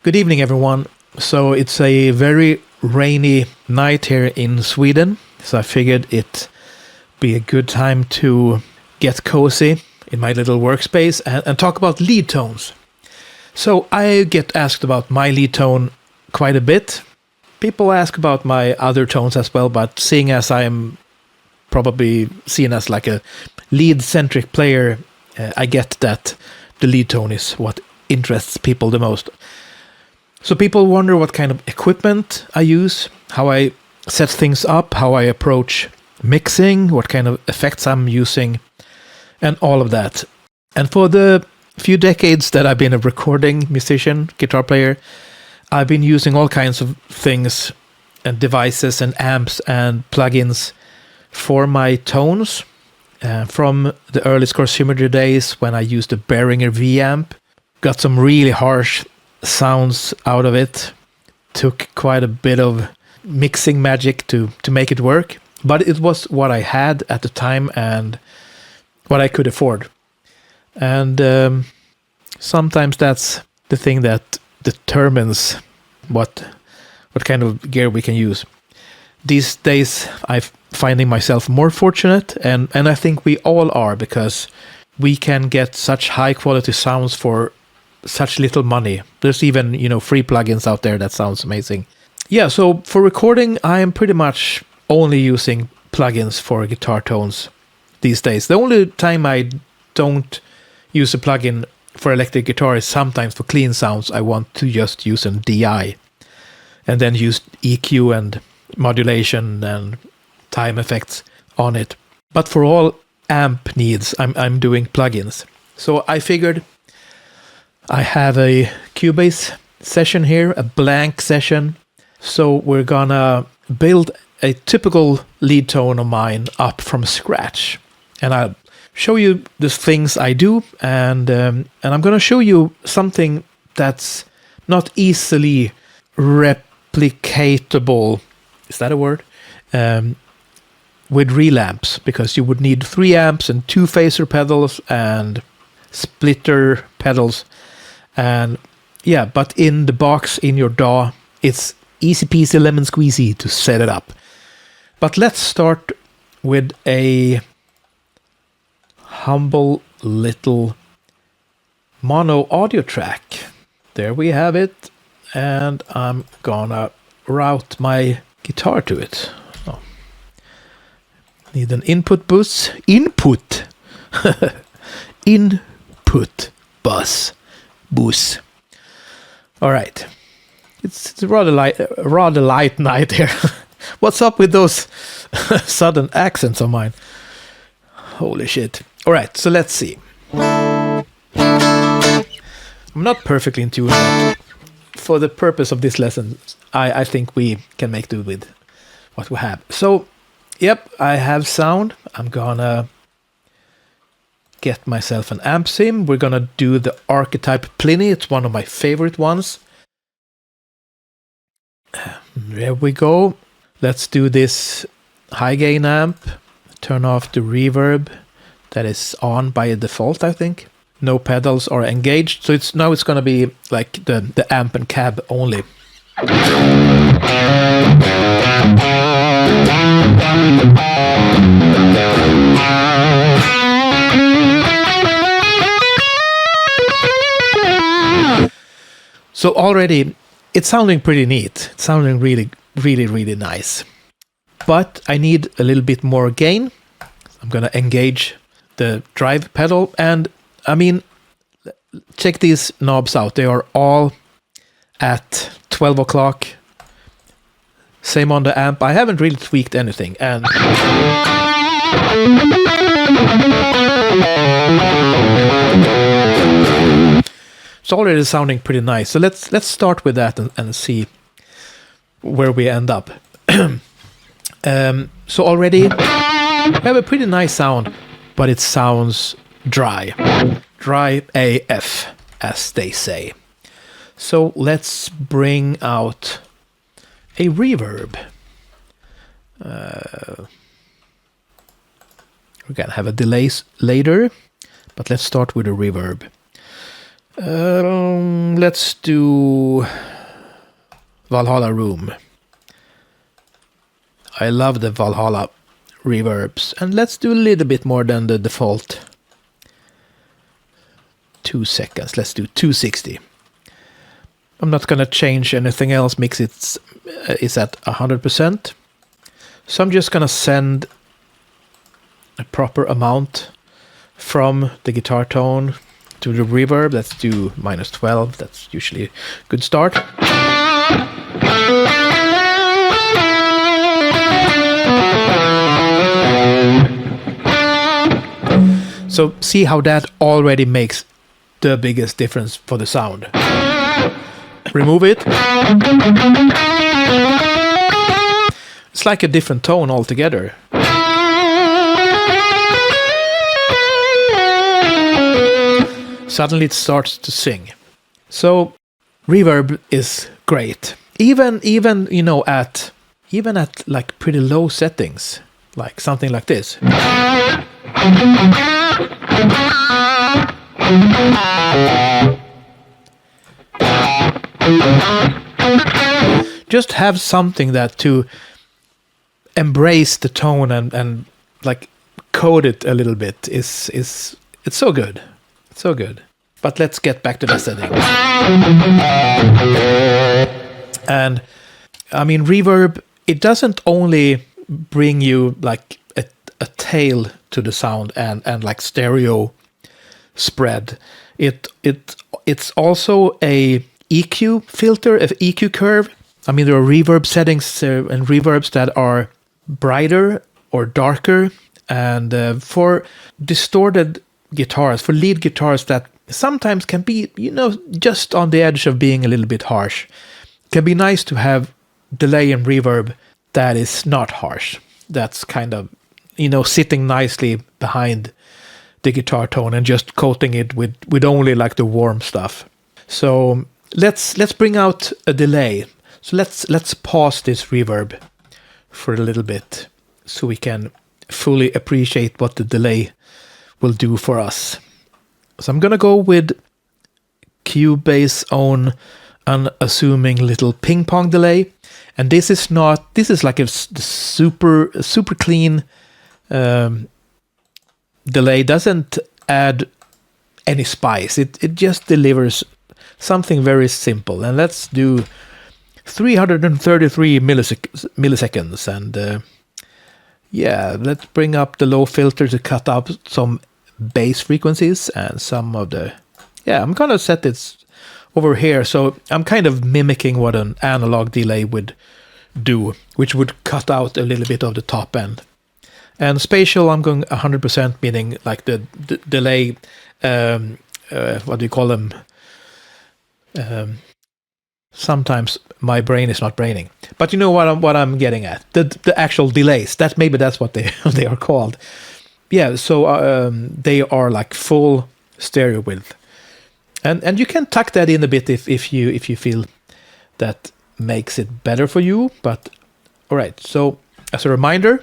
Good evening, everyone. So it's a very rainy night here in Sweden. So I figured it'd be a good time to get cozy in my little workspace and talk about lead tones. So I get asked about my lead tone quite a bit. People ask about my other tones as well, but seeing as I'm probably seen as like a lead-centric player, I get that the lead tone is what interests people the most. So people wonder what kind of equipment I use, how I set things up, how I approach mixing, what kind of effects I'm using, and all of that. And for the few decades that I've been a recording musician, guitar player, I've been using all kinds of things and devices and amps and plugins for my tones. From the early Scorsymmetry days when I used a Behringer V amp, got some really harsh sounds out of it. Took quite a bit of mixing magic to make it work, but it was what I had at the time and what I could afford. And sometimes that's the thing that determines what kind of gear we can use. These days I'm finding myself more fortunate, and I think we all are, because we can get such high quality sounds for such little money. There's even, free plugins out there that sounds amazing. Yeah, so for recording, I am pretty much only using plugins for guitar tones these days. The only time I don't use a plugin for electric guitar is sometimes for clean sounds. I want to just use an DI and then use EQ and modulation and time effects on it. But for all amp needs, I'm doing plugins. So I figured I have a Cubase session here, a blank session. So we're gonna build a typical lead tone of mine up from scratch. And I'll show you the things I do, and I'm gonna show you something that's not easily replicatable. Is that a word? With real amps, because you would need 3 amps and 2 phaser pedals and splitter pedals. And yeah, but in the box, in your DAW, it's easy peasy lemon squeezy to set it up. But let's start with a humble little mono audio track. There we have it. And I'm gonna route my guitar to it. Oh. Need an input bus. Input bus. All right. It's a rather light night here. What's up with those sudden accents of mine? Holy shit. All right, so let's see. I'm not perfectly in tune, but for the purpose of this lesson, I think we can make do with what we have. So, yep, I have sound. I'm gonna get myself an amp sim. We're gonna do the Archetype Pliny. It's one of my favorite ones. There we go. Let's do this high gain amp. Turn off the reverb that is on by default, I think. No pedals are engaged, so it's gonna be like the amp and cab only. So already it's sounding pretty neat. It's sounding really, really, really nice. But I need a little bit more gain. I'm gonna engage the drive pedal, and I mean, check these knobs out. They are all at 12 o'clock. Same on the amp. I haven't really tweaked anything, and it's already sounding pretty nice. So let's start with that and see where we end up. So already we have a pretty nice sound, but it sounds dry. Dry AF, as they say. So let's bring out a reverb. We're gonna have a delay later, but let's start with a reverb. Let's do Valhalla Room. I love the Valhalla reverbs. And let's do a little bit more than the default 2 seconds. Let's do 260. I'm not going to change anything else. Mix it is at 100%. So I'm just going to send a proper amount from the guitar tone to the reverb. Let's do -12. That's usually a good start. So see how that already makes the biggest difference for the sound. Remove it. It's like a different tone altogether. Suddenly it starts to sing. So reverb is great. Even you know at like pretty low settings, like something like this. Just have something that to embrace the tone and like code it a little bit is it's so good. It's so good. But let's get back to the setting. And I mean reverb, it doesn't only bring you like a tail to the sound and like stereo spread. It's also a EQ filter, an EQ curve. I mean, there are reverb settings and reverbs that are brighter or darker, and for distorted guitars, for lead guitars that sometimes can be, you know, just on the edge of being a little bit harsh. It can be nice to have delay and reverb that is not harsh. That's kind of, you know, sitting nicely behind the guitar tone and just coating it with only like the warm stuff. So let's bring out a delay. So let's pause this reverb for a little bit so we can fully appreciate what the delay will do for us. So I'm gonna go with Cubase own unassuming little ping pong delay, and this is like a super clean delay. Doesn't add any spice. It just delivers something very simple. And let's do 333 milliseconds and yeah, let's bring up the low filter to cut out some bass frequencies and some of the, yeah, I'm gonna set this over here, so I'm kind of mimicking what an analog delay would do, which would cut out a little bit of the top end. And spatial, I'm going 100%, meaning like the delay, what do you call them? Sometimes my brain is not braining, but you know what I'm getting at. The actual delays. That's what they are called. Yeah. So they are like full stereo width, and you can tuck that in a bit if you feel that makes it better for you. But all right. So as a reminder,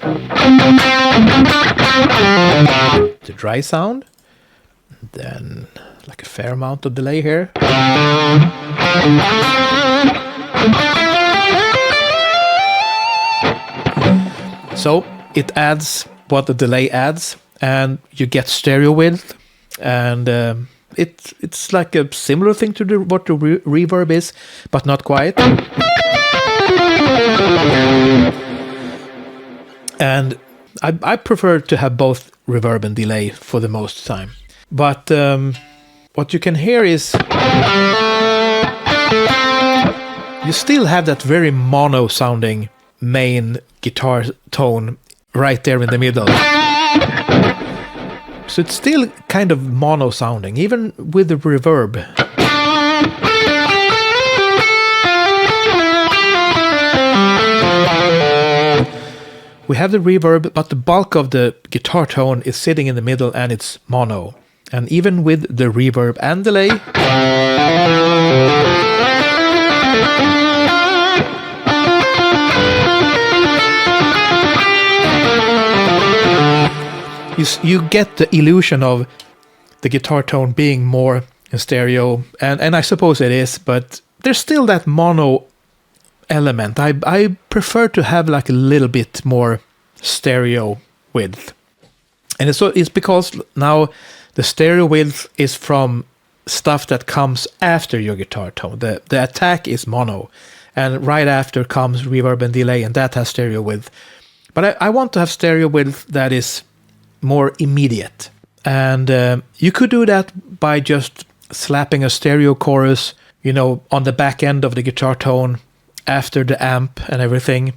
the dry sound, then like a fair amount of delay here. So it adds what the delay adds, and you get stereo width, and it's like a similar thing to what the reverb is, but not quite. And I prefer to have both reverb and delay for the most time. But what you can hear is you still have that very mono sounding main guitar tone right there in the middle. So it's still kind of mono sounding, even with the reverb. We have the reverb, but the bulk of the guitar tone is sitting in the middle and it's mono. And even with the reverb and delay, you get the illusion of the guitar tone being more stereo, and I suppose it is, but there's still that mono element. I prefer to have like a little bit more stereo width. And it's because now the stereo width is from stuff that comes after your guitar tone. The attack is mono, and right after comes reverb and delay, and that has stereo width. But I want to have stereo width that is more immediate. And you could do that by just slapping a stereo chorus, on the back end of the guitar tone after the amp and everything,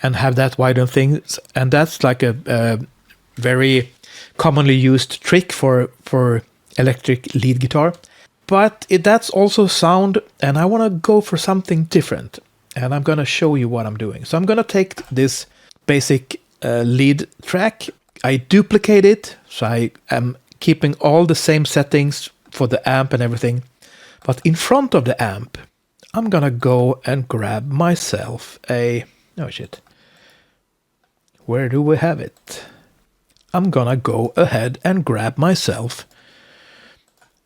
and have that widen things. And that's like a very commonly used trick for electric lead guitar. But that's also sound, and I want to go for something different. And I'm going to show you what I'm doing. So I'm going to take this basic lead track. I duplicate it, so I am keeping all the same settings for the amp and everything. But in front of the amp, I'm gonna go and grab myself where do we have it? I'm gonna go ahead and grab myself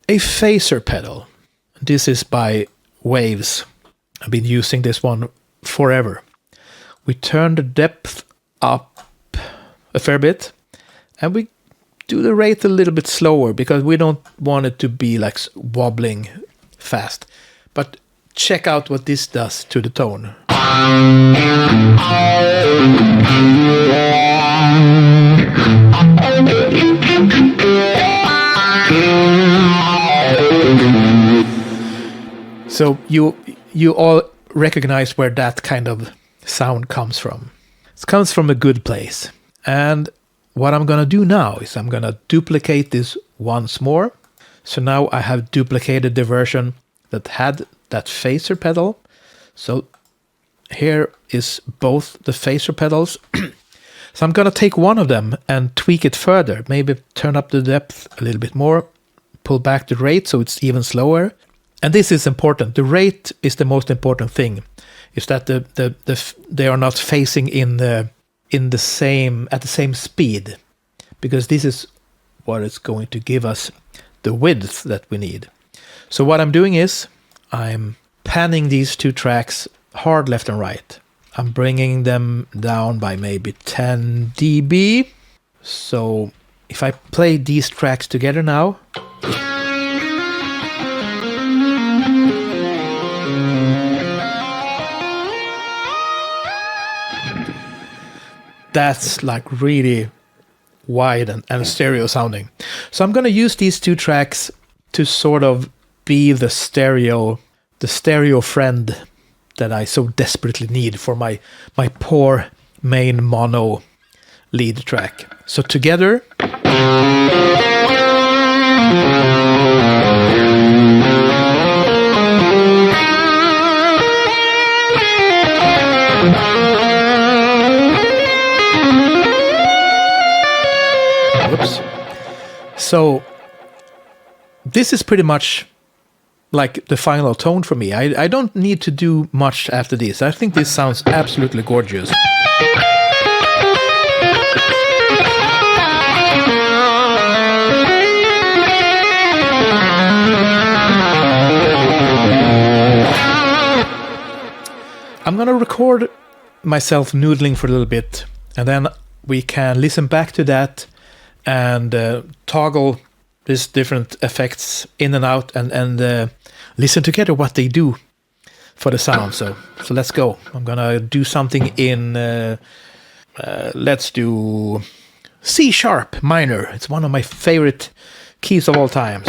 a phaser pedal. This is by Waves. I've been using this one forever. We turn the depth up a fair bit, and we do the rate a little bit slower because we don't want it to be like wobbling fast. But check out what this does to the tone. So you all recognize where that kind of sound comes from. It comes from a good place. And what I'm going to do now is I'm going to duplicate this once more. So now I have duplicated the version that had that phaser pedal. So here is both the phaser pedals. So I'm going to take one of them and tweak it further. Maybe turn up the depth a little bit more. Pull back the rate so it's even slower. And this is important. The rate is the most important thing. Is that they are not phasing at the same speed, because this is what is going to give us the width that we need. So what I'm doing is I'm panning these two tracks hard left and right. I'm bringing them down by maybe 10 dB. So if I play these tracks together now, that's like really wide and stereo sounding. So I'm going to use these two tracks to sort of be the stereo friend that I so desperately need for my poor main mono lead track. So together, so this is pretty much like the final tone for me. I don't need to do much after this. I think this sounds absolutely gorgeous. I'm gonna record myself noodling for a little bit, and then we can listen back to that and toggle these different effects in and out, and listen together what they do for the sound. So let's go. I'm gonna do something in let's do C sharp minor. It's one of my favorite keys of all times.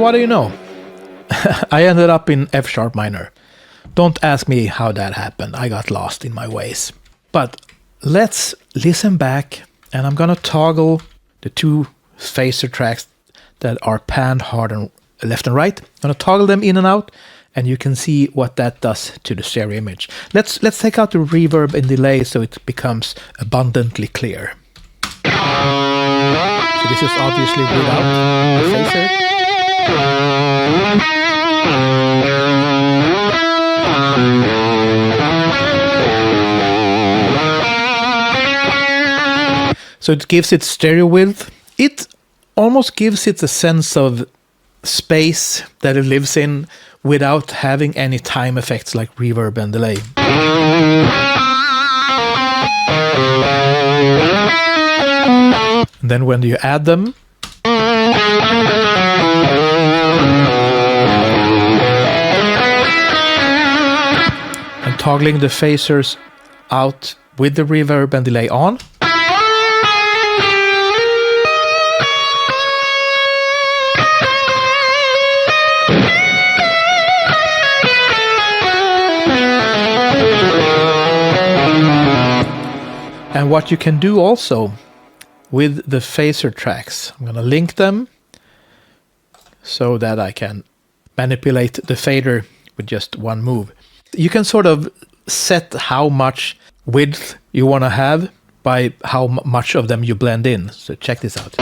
what do you know? I ended up in F sharp minor. Don't ask me how that happened. I got lost in my ways. But let's listen back, and I'm gonna toggle the two phaser tracks that are panned hard and left and right. I'm gonna toggle them in and out, and you can see what that does to the stereo image. Let's take out the reverb and delay so it becomes abundantly clear. So this is obviously without the phaser. So it gives it stereo width. It almost gives it a sense of space that it lives in without having any time effects like reverb and delay. And then when you add them, and toggling the phasers out with the reverb and delay on, and what you can do also with the phaser tracks, I'm going to link them so that I can manipulate the fader with just one move. You can sort of set how much width you want to have by how much of them you blend in. So check this out.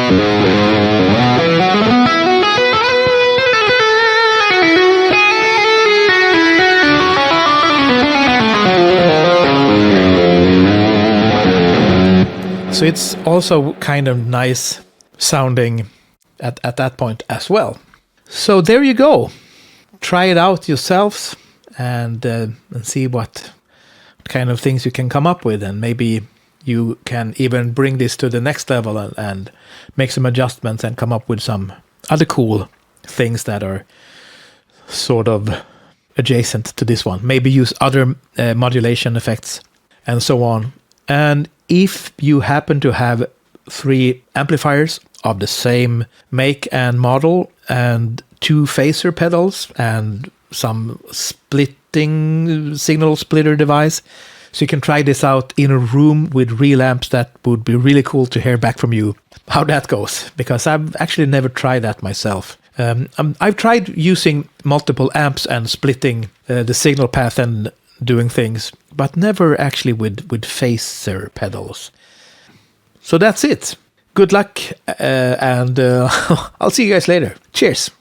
So it's also kind of nice sounding at that point as well. So there you go. Try it out yourselves and see what kind of things you can come up with. And maybe you can even bring this to the next level and make some adjustments and come up with some other cool things that are sort of adjacent to this one. Maybe use other modulation effects and so on. And if you happen to have 3 amplifiers of the same make and model and 2 phaser pedals and some splitting signal splitter device, so you can try this out in a room with real amps, that would be really cool to hear back from you how that goes, because I've actually never tried that myself. I've tried using multiple amps and splitting the signal path and doing things, but never actually with phaser pedals. So that's it. Good luck, and I'll see you guys later. Cheers.